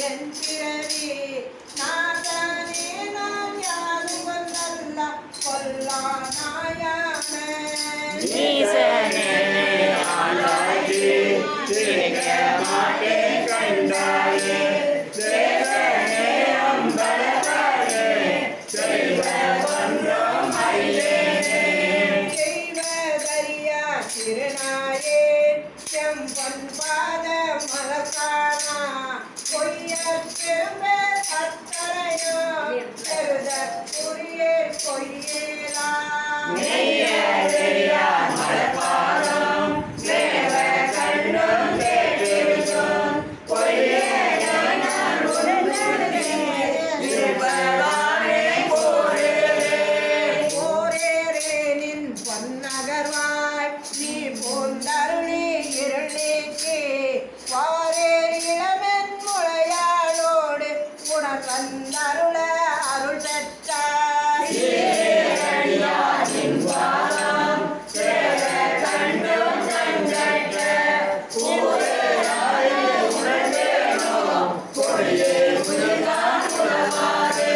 என் பிறவி நாதனே நான் யாரும் நல்ல கொல்லா நாயன ஈசனே ஆளாகி திரிக்க மாட்டேன் கண்டாயே தேவனே அம்பலவானே செய்வ ஒன்றும் அறியேனே செய்வதறியா திருநாயே செம்பொன் பாத மலக்கானா பொய்யற்று அத்தனையோ பெருத புரியே பொய்யேலா நெய்யறியா மலர்பாதம் தேவ கண்டும் கேட்டிருக்கும் பொய்யேனோ நான் உணர்ந்தேன் இருப்பவானே போரேரே போரேரேனின் பொன்னகர்வாய் நீ போந்தருளி இருளீக்கே வாரேர் இளமென் முளையாளோடு உணர் வந்தருள அருள் பெற்றாய் சீரடியாரின் பாதம் தேவ கண்டும் கண்கட்ட ஊரேராய் உணர்ந்தேனோ பொழியே புனிதான் உலவாரே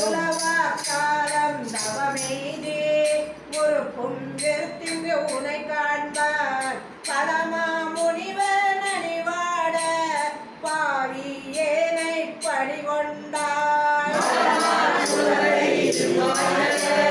உலவாக்காலம் தவமெய்தே ஒரு பொங்கிருத்திங்கு உனை காண்பார் பரமா முனிவன் அணிவாட பாவி ஏனை பணிகொண்டார் மலமார் சுடரை திருமானே